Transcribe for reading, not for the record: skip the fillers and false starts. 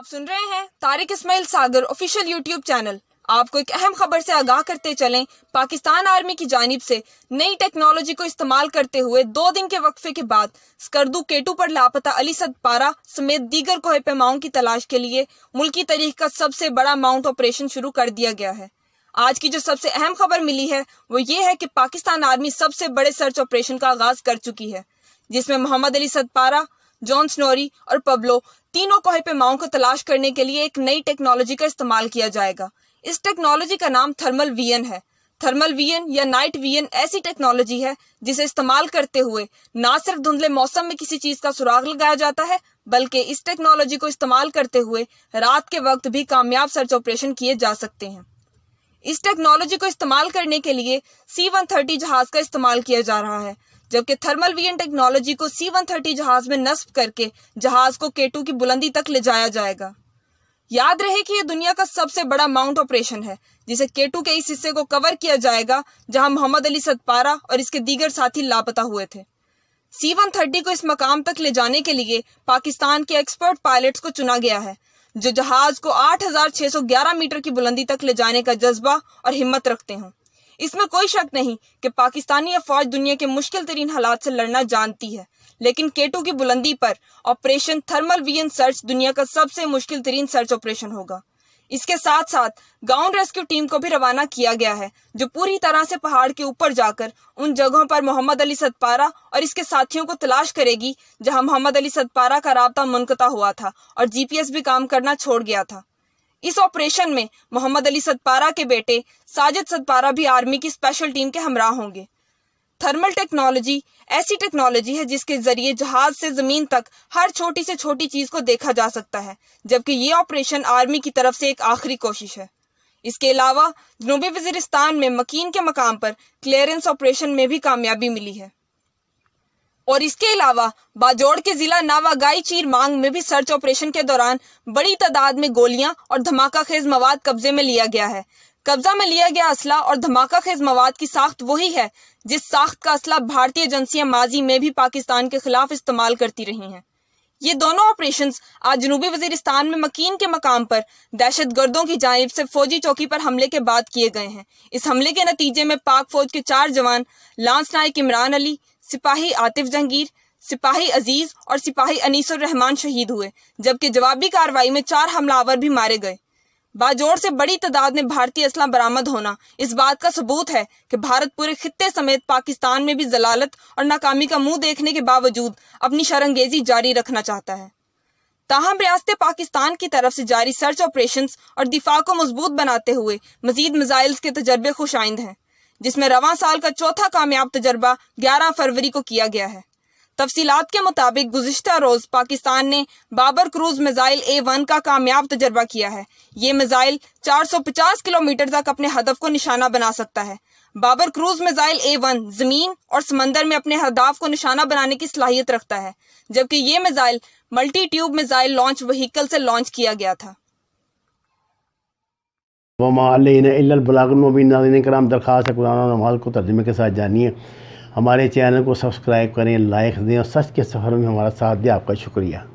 आप सुन रहे हैं तारिक इस्माइल सागर ऑफिशियल यूट्यूब चैनल। आपको एक अहम खबर से आगाह करते चलें, पाकिस्तान आर्मी की जानिब से नई टेक्नोलॉजी को इस्तेमाल करते हुए 2 दिन के वक्फे के बाद स्कर्दू केटू पर लापता अली सदपारा समेत दीगर कोहे पैमाओं की तलाश के लिए मुल्की तारीख का सबसे बड़ा माउंट ऑपरेशन शुरू कर दिया गया है। आज की जो सबसे अहम खबर मिली है वो ये है कि पाकिस्तान आर्मी सबसे बड़े सर्च ऑपरेशन का आगाज कर चुकी है, जिसमें मोहम्मद अली सदपारा, जॉन स्नोरी और पब्लो तीनों कोहे पैमाओं को तलाश करने के लिए एक नई टेक्नोलॉजी का इस्तेमाल किया जाएगा। इस टेक्नोलॉजी का नाम थर्मल विजन है। थर्मल विजन या नाइट विजन ऐसी टेक्नोलॉजी है जिसे इस्तेमाल करते हुए न सिर्फ धुंधले मौसम में किसी चीज का सुराग लगाया जाता है, बल्कि इस टेक्नोलॉजी को इस्तेमाल करते हुए रात के वक्त भी कामयाब सर्च ऑपरेशन किए जा सकते हैं। इस टेक्नोलॉजी को इस्तेमाल करने के लिए C-130 जहाज का इस्तेमाल किया जा रहा है, जबकि थर्मल विजन टेक्नोलॉजी को C-130 जहाज में नस्ब करके जहाज को केटू की बुलंदी तक ले जाया जाएगा। याद रहे कि यह दुनिया का सबसे बड़ा माउंट ऑपरेशन है, जिसे केटू के इस हिस्से को कवर किया जाएगा जहां मोहम्मद अली सदपारा और इसके दीगर साथी लापता हुए थे। C-130 को इस मकाम तक ले जाने के लिए पाकिस्तान के एक्सपर्ट पायलट्स को चुना गया है, जो जहाज को 8,611 मीटर की बुलंदी तक ले जाने का जज्बा और हिम्मत रखते हों। इसमें कोई शक नहीं कि पाकिस्तानी फौज दुनिया के मुश्किल तरीन हालात से लड़ना जानती है, लेकिन केटू की बुलंदी पर ऑपरेशन थर्मल विजन सर्च दुनिया का सबसे मुश्किल तरीन सर्च ऑपरेशन होगा। इसके साथ साथ ग्राउंड रेस्क्यू टीम को भी रवाना किया गया है, जो पूरी तरह से पहाड़ के ऊपर जाकर उन जगहों पर मोहम्मद अली सदपारा और इसके साथियों को तलाश करेगी जहां मोहम्मद अली सदपारा का राब्ता मुनक़ता हुआ था और GPS भी काम करना छोड़ गया था। इस ऑपरेशन में मोहम्मद अली सदपारा के बेटे साजिद सदपारा भी आर्मी की स्पेशल टीम के हमराह होंगे। थर्मल टेक्नोलॉजी ऐसी टेक्नोलॉजी है जिसके जरिए जहाज से जमीन तक हर छोटी से छोटी चीज को देखा जा सकता है, जबकि ये ऑपरेशन आर्मी की तरफ से एक आखिरी कोशिश है। इसके अलावा जनूबी वजीरिस्तान में मकीन के मकाम पर क्लियरेंस ऑपरेशन में भी कामयाबी मिली है। और इसके अलावा बाजोड़ के जिला नावागाई चीर मांग में भी सर्च ऑपरेशन के दौरान बड़ी तादाद में गोलियां और धमाका खेज मवाद कब्जे में लिया गया है। कब्जा में लिया गया असला और धमाका खेज मवाद की साख्त वही है जिस साख्त का असला भारतीय एजेंसियां माजी में भी पाकिस्तान के खिलाफ इस्तेमाल करती रही हैं। ये दोनों ऑपरेशंस आज जनूबी वजीरिस्तान में मकीन के मकाम पर दहशतगर्दों की जानिब से फौजी चौकी पर हमले के बाद किए गए हैं। इस हमले के नतीजे में पाक फौज के 4 जवान लांस नायक इमरान अली, सिपाही आतिफ जहांगीर, सिपाही अजीज और सिपाही अनीसुर रहमान शहीद हुए, जबकि जवाबी कार्रवाई में 4 हमलावर भी मारे गए। बाजोड़ से बड़ी तादाद में भारतीय असला बरामद होना इस बात का सबूत है कि भारत पूरे खित्ते समेत पाकिस्तान में भी जलालत और नाकामी का मुंह देखने के बावजूद अपनी शरंगेजी जारी रखना चाहता है। ताहम रियासत पाकिस्तान की तरफ से जारी सर्च ऑपरेशंस और दिफा को मजबूत बनाते हुए मजीद मिसाइल्स के तजर्बे खुशाइंद हैं, जिसमें रवां साल का चौथा कामयाब तजर्बा 11 फरवरी को किया गया है। तफसीलात के मुताबिक गुज़िश्ता रोज पाकिस्तान ने बाबर क्रूज मिसाइल A-1 का कामयाब तजर्बा किया है। ये मिसाइल 450 किलोमीटर तक अपने हदफ को निशाना बना सकता है। बाबर क्रूज मिसाइल A-1 जमीन और समंदर में अपने हदाफ को निशाना बनाने की सलाहियत रखता है, जबकि ये missile multi tube missile launch vehicle से लॉन्च किया गया था। दरख्वास्त है कुरान और नमाज को तर्जुमे के साथ जानिए। हमारे चैनल को सब्सक्राइब करें, लाइक दें और सच के सफ़र में हमारा साथ दें। आपका शुक्रिया।